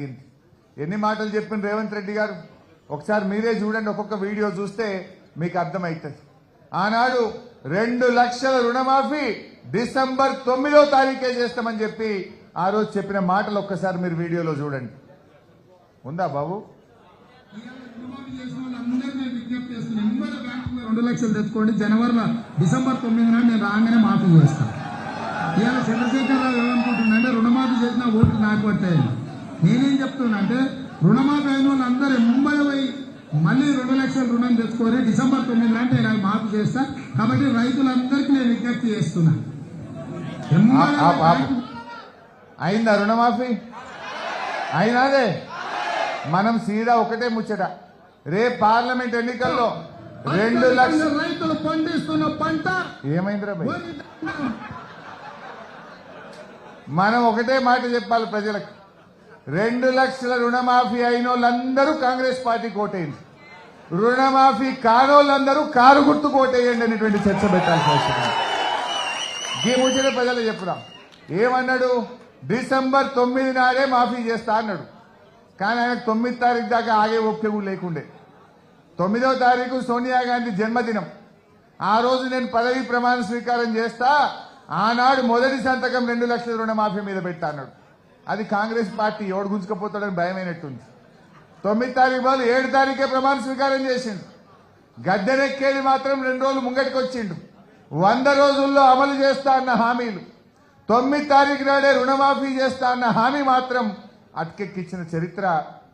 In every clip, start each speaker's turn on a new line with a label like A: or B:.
A: జరిగింది. ఎన్ని మాటలు చెప్పిన రేవంత్ రెడ్డి గారు ఒకసారి మీరే చూడండి, ఒక్కొక్క వీడియో చూస్తే మీకు అర్థమవుతుంది. ఆనాడు 2 లక్షల రుణమాఫీ డిసెంబర్ 9వ తారీఖే చేస్తామని చెప్పి ఆ రోజు చెప్పిన మాటలు ఒక్కసారి మీరు వీడియోలో చూడండి. ఉందా బాబు?
B: 2 లక్షలు తెచ్చుకోండి, జనవరిలో డిసెంబర్ 9 నాడు నేను రాగానే మాఫీ చేస్తాను. ఇవాళ చంద్రశేఖరరావు ఏమనుకుంటున్నాంటే రుణమాఫీ చేసిన ఓట్లు నాకు పట్టాయి. నేనేం చెప్తున్నా అంటే రుణమాఫీ అయిన వాళ్ళందరూ ముంబై పోయి మళ్ళీ 2 లక్షల రుణం తెచ్చుకొని డిసెంబర్ 9 నాడు నేను మాఫీ చేస్తా. కాబట్టి రైతులందరికీ నేను విజ్ఞప్తి చేస్తున్నా.
A: అయిందా రుణమాఫీ? అయినాదే. మనం సీదా ఒకటే ముచ్చట, రేపు పార్లమెంట్ ఎన్నికల్లో 2 లక్షల
B: రైతులు పండిస్తున్న పంట
A: ఏమైందిరా భయ్? మనం ఒకటే మాట చెప్పాలి ప్రజలకు, 2 లక్షల రుణమాఫీ అయిన వాళ్ళందరూ కాంగ్రెస్ పార్టీ కోటేయండి, రుణమాఫీ కానోళ్ళందరూ కారు గుర్తు కోటేయండి అనేటువంటి చర్చ పెట్టాల్సిన అవసరం ఉంది. ఈ ముచ్చట ప్రజలు చెప్పుదాం. ఏమన్నాడు? డిసెంబర్ 9 నాడే మాఫీ చేస్తా అన్నాడు. కానీ ఆయనకు 9 తారీఖు దాకా ఆగే ఓపిక కూడా లేకుండే. 9వ తారీఖు సోనియా గాంధీ జన్మదినం. ఆ రోజు నేను పదవీ ప్రమాణ స్వీకారం చేస్తా, ఆనాడు మొదటి సంతకం 2 లక్షల రుణమాఫీ మీద పెట్టా అన్నాడు. అది కాంగ్రెస్ పార్టీ ఎవడు గుంజుకపోతాడని భయమైనట్టుంది. 9 తారీఖు బదులు 7 తారీఖే ప్రమాణ స్వీకారం చేసిండు. గద్దెనెక్కేది మాత్రం 2 రోజులు ముంగటికి వచ్చిండు. 100 రోజుల్లో అమలు చేస్తా అన్న హామీలు, 9 తారీఖు నాడే రుణమాఫీ చేస్తా అన్న హామీ మాత్రం అటకెక్కించిన చరిత్ర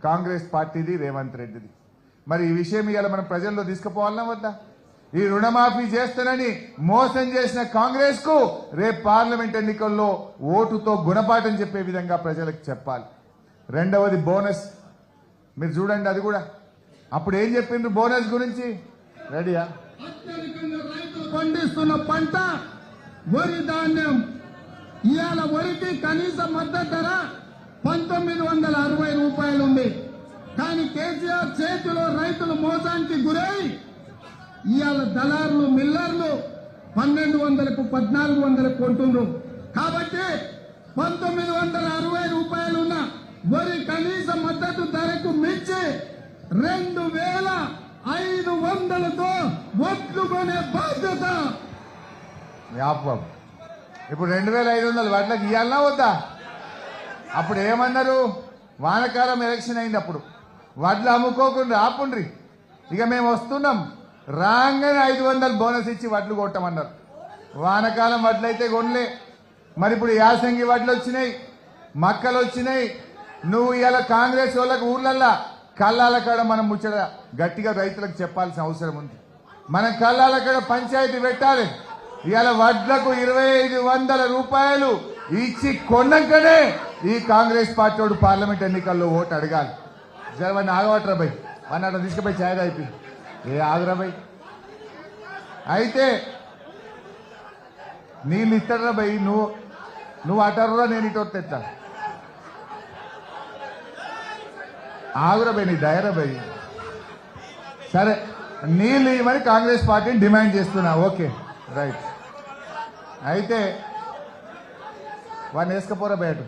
A: కాంగ్రెస్ పార్టీది, రేవంత్ రెడ్డిది. మరి ఈ విషయం ఇవాళ మనం ప్రజల్లో తీసుకుపోవాలన్నా వద్దా? ఈ రుణమాఫీ చేస్తానని మోసం చేసిన కాంగ్రెస్ కు రేపు పార్లమెంట్ ఎన్నికల్లో ఓటుతో గుణపాఠం చెప్పే విధంగా ప్రజలకు చెప్పాలి. రెండవది బోనస్. మీరు చూడండి, అది కూడా అప్పుడు ఏం చెప్పిండ్రు బోనస్ గురించి? రెడీయా?
B: రైతులు పండిస్తున్న పంట వరి ధాన్యం. ఇవాళ వరికి కనీస మద్దతు ధర 1960 రూపాయలు ఉంది. కానీ కేసీఆర్ చేతిలో రైతులు మోసానికి గురై ఇవాళ దళారులు మిల్లర్లు 1200కు 1400 కొంటుండ్రు. కాబట్టి 1960 రూపాయలు ఉన్న వరి కనీస మద్దతు ధరకు మించి 2500తో ఒట్లు కొనే బాధ్యత.
A: ఇప్పుడు 2500 వడ్లకు ఇవ్వాలన్నా వద్దా? అప్పుడు ఏమన్నారు? వానకాలం ఎలక్షన్ అయింది, అప్పుడు వడ్లు అమ్ముకోకుండా ఆపుండ్రి, ఇక మేము వస్తున్నాం, రాగానే 500 బోనస్ ఇచ్చి వడ్లు కొట్టమన్నారు. వానకాలం వడ్లు అయితే కొనలే. మరి ఇప్పుడు యాసంగి వడ్లు వచ్చినాయి, మక్కలు వచ్చినాయి. నువ్వు ఇలా కాంగ్రెస్ వాళ్ళకు ఊర్లల్లా కల్లాల కాడ మనం ముచ్చట గట్టిగా రైతులకు చెప్పాల్సిన అవసరం ఉంది. మనం కల్లాల కాడ పంచాయతీ పెట్టాలి. ఇవాళ వడ్లకు 2500 రూపాయలు ఇచ్చి కొన్నాకనే ఈ కాంగ్రెస్ పార్టీ వాడు పార్లమెంట్ ఎన్నికల్లో ఓటు అడగాలి. జరవని ఆగవట్రా భయ్, అన్నట్టు తీసుకుపోయి ఛాయ్ అయిపోయి ఏ ఆగురా భయ్. అయితే నీళ్ళు ఇస్తాడరా భయ్, నువ్వు అటర్రా, నేను ఇటు వస్తే ఎట్లా? ఆగురా భయ్, నీ డయరా భయ్. సరే, నీళ్ళు ఇవ్వమని కాంగ్రెస్ పార్టీని డిమాండ్ చేస్తున్నా. Okay, right. అయితే వాడిని వేసుకపోరా బయట.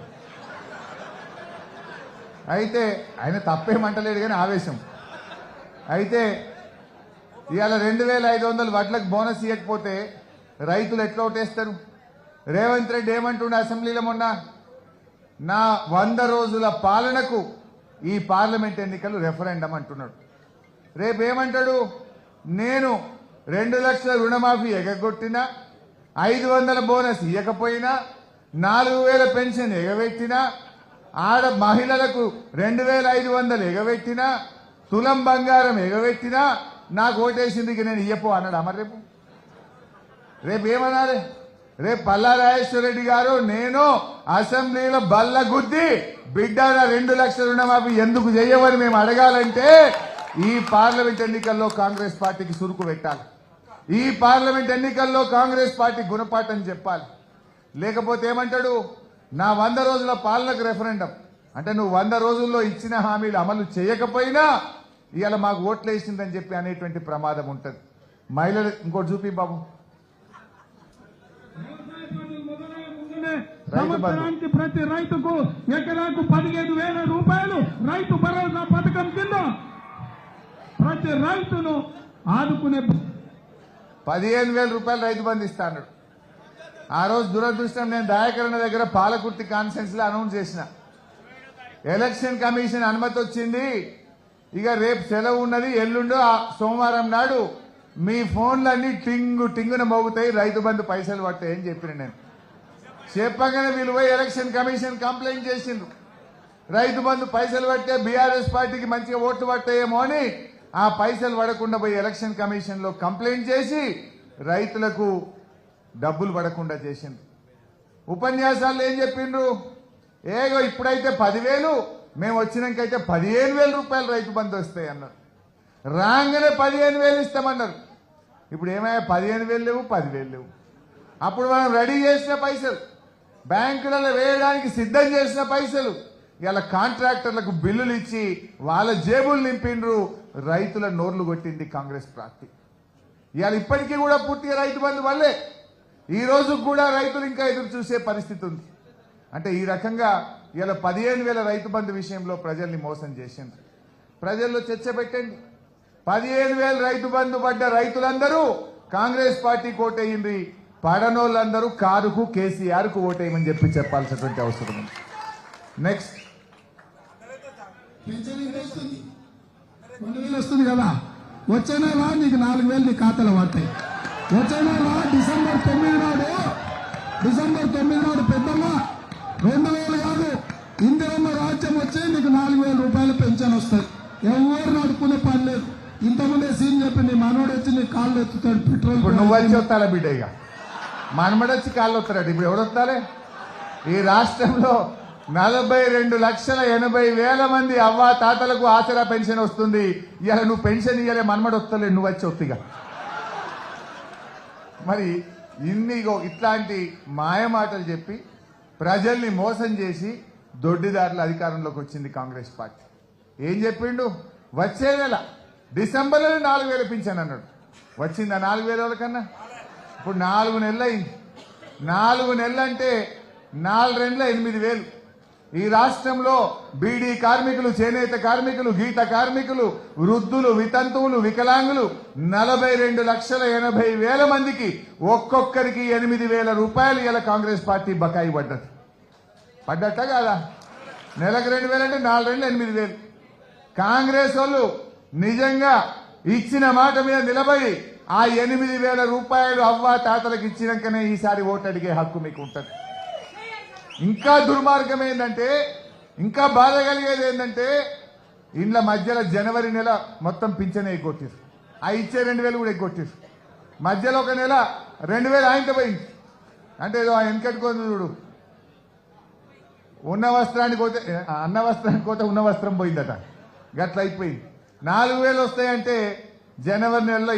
A: అయితే ఆయన తప్పేమంటలేడు కానీ ఆవేశం. అయితే ఇవాళ 2500 వడ్లకు బోనస్ ఇవ్వకపోతే రైతులు ఎట్లా ఓటేస్తారు? రేవంత్ రెడ్డి ఏమంటుండే అసెంబ్లీలో మొన్న, నా 100 రోజుల పాలనకు ఈ పార్లమెంట్ ఎన్నికలు రెఫరెండం అంటున్నాడు. రేపు ఏమంటాడు? నేను 2 లక్షల రుణమాఫీ ఎగగొట్టినా, 500 బోనస్ ఇవ్వకపోయినా, 4000 పెన్షన్ ఎగబెట్టినా, ఆడ మహిళలకు 2500 ఎగబెట్టినా, తులం బంగారం ఎగబెట్టినా నాకు ఓటేసింది నేను ఇయ్యపో అన్నాడు. అమర్ రేపు ఏమనాలి? రేపు పల్లా రాజేశ్వర రెడ్డి గారు నేను అసెంబ్లీలో బల్ల గుద్ది బిడ్డ 2 లక్షల రుణమాఫీ ఎందుకు చెయ్యవని మేము అడగాలంటే ఈ పార్లమెంట్ ఎన్నికల్లో కాంగ్రెస్ పార్టీకి సురుకు పెట్టాలి. ఈ పార్లమెంట్ ఎన్నికల్లో కాంగ్రెస్ పార్టీ గుణపాఠం చెప్పాలి. లేకపోతే ఏమంటాడు? నా 100 రోజుల పాలనకు రెఫరెండం అంటే నువ్వు 100 రోజుల్లో ఇచ్చిన హామీలు అమలు చేయకపోయినా ఇవాళ మాకు ఓట్లు వేసిందని చెప్పి అనేటువంటి ప్రమాదం ఉంటుంది. మహిళలు ఇంకోటి చూపి బాబు.
B: సంవత్సరానికి ప్రతి రైతుకు ఎకరాకు 15,000 రూపాయలు రైతు భరోసా పథకం కింద ప్రతి రైతును ఆదుకునే
A: 15,000 రూపాయలు రైతు బంధు ఇస్తా అన్నాడు. ఆ రోజు దురదృష్టం నేను దయాకరణ దగ్గర పాలకుర్తి కాన్ఫరెన్స్ లో అనౌన్స్ చేసిన, ఎలక్షన్ కమిషన్ అనుమతి వచ్చింది, ఇక రేపు సెలవు ఉన్నది, ఎల్లుండో సోమవారం నాడు మీ ఫోన్లన్నీ టింగు టింగున మోగుతాయి, రైతు బంధు పైసలు పడతాయి అని చెప్పిన నేను. చెప్పగానే వీళ్ళు పోయి ఎలక్షన్ కమిషన్ కంప్లైంట్ చేసిండ్రు, రైతు బంధు పైసలు పడితే బీఆర్ఎస్ పార్టీకి మంచిగా ఓట్లు పడతాయేమో అని ఆ పైసలు పడకుండా పోయి ఎలక్షన్ కమిషన్ లో కంప్లైంట్ చేసి రైతులకు డబ్బులు పడకుండా చేసిండ్రు. ఉపన్యాసాల్లో ఏం చెప్పిండ్రు, ఏగో ఇప్పుడైతే 10,000, మేము వచ్చినాకైతే 15,000 రూపాయలు రైతు బంధు వస్తాయి అన్నారు. రాగానే 15,000 ఇస్తామన్నారు. ఇప్పుడు ఏమయ్యా 15,000 లేవు, 10,000 లేవు. అప్పుడు మనం రెడీ చేసిన పైసలు, బ్యాంకులలో వేయడానికి సిద్ధం చేసిన పైసలు ఇలా కాంట్రాక్టర్లకు బిల్లులు ఇచ్చి వాళ్ళ జేబులు నింపిండ్రు, రైతుల నోర్లు కొట్టింది కాంగ్రెస్ పార్టీ. ఇవాళ ఇప్పటికీ కూడా పూర్తిగా రైతు బంధు వల్లే ఈ రోజు కూడా రైతులు ఇంకా ఎదురు చూసే పరిస్థితి ఉంది. అంటే ఈ రకంగా ఇలా 15,000 రైతు బంధు విషయంలో ప్రజల్ని మోసం చేసిండ్రు. ప్రజల్లో చర్చ పెట్టండి. 15,000 రైతు బంధు పడ్డ రైతులందరూ కాంగ్రెస్ పార్టీ ఓటేయండి, పడనోళ్ళందరూ కారుకు కేసీఆర్ కు ఓటేయమని చెప్పాల్సినటువంటి అవసరం ఉంది. నెక్స్ట్
B: వస్తుంది కదా, వచ్చే నెల నీకు 4,000 నీ ఖాతాలో పడతాయి. వచ్చే నెల డిసెంబర్ 9 నాడు పెద్దమ్మ 2,000 కాదు, ఇందిరమ్మ రాజ్యం వచ్చి నీకు 4,000 రూపాయలు పెన్షన్ వస్తుంది. ఎవరు నడుపుకునే పని లేదు. ఇంతకుముందే సీన్ చెప్పి నీ మనోడు వచ్చి నీ కాళ్ళు ఎత్తుతాడు పెట్రోల్.
A: ఇప్పుడు నువ్వు వచ్చి వస్తాలా బిడ్డ, ఇక మనమడొచ్చి కాళ్ళు వస్తాడు. ఇప్పుడు ఎవడు వస్తాలే? ఈ రాష్ట్రంలో 42,80,000 మంది అవ్వ తాతలకు ఆసరా పెన్షన్ వస్తుంది. ఇవాళ నువ్వు పెన్షన్ ఇవ్వలే, మనమడు వస్తలే, నువ్వు వచ్చి వస్తిగా. మరి ఇట్లాంటి మాయమాటలు చెప్పి ప్రజల్ని మోసం చేసి దొడ్డిదారుల అధికారంలోకి వచ్చింది కాంగ్రెస్ పార్టీ. ఏం చెప్పిండు, వచ్చే నెల డిసెంబర్లో 4,000 పింఛన్ అన్నాడు. వచ్చిందా 4,000 కన్నా? ఇప్పుడు 4 నెలలు అయింది. 4 నెలలు అంటే 4 రెండ్ల 8,000. ఈ రాష్ట్రంలో బీడీ కార్మికులు, చేనేత కార్మికులు, గీత కార్మికులు, వృద్ధులు, వితంతువులు, వికలాంగులు 42,80,000 మందికి ఒక్కొక్కరికి 8,000 రూపాయలు ఇలా కాంగ్రెస్ పార్టీ బకాయి పడ్డట్ట కాదా? నెలకు 2,000 అంటే 4 రెండ్ల 8,000. కాంగ్రెస్ వాళ్ళు నిజంగా ఇచ్చిన మాట మీద నిలబడి ఆ 8,000 రూపాయలు అవ్వ తాతలకు ఇచ్చినాకనే ఈసారి ఓటు అడిగే హక్కు మీకు ఉంటుంది. ఇంకా దుర్మార్గం ఏంటంటే, ఇంకా బాధ కలిగేది ఏంటంటే, ఇండ్ల మధ్యలో జనవరి నెల మొత్తం పింఛనే ఎగ్గొట్టారు. ఆ ఇచ్చే 2,000 కూడా ఎగ్గొట్టారు. మధ్యలో ఒక నెల 2,000 ఆయనతో పోయింది. అంటే ఏదో ఆ వెనకట్టుకొని చూడు, ఉన్న వస్త్రానికి పోతే అన్న వస్త్రానికి పోతే ఉన్న వస్త్రం పోయిందట, గట్ల అయిపోయింది. 4,000 వస్తాయంటే జనవరి నెలలో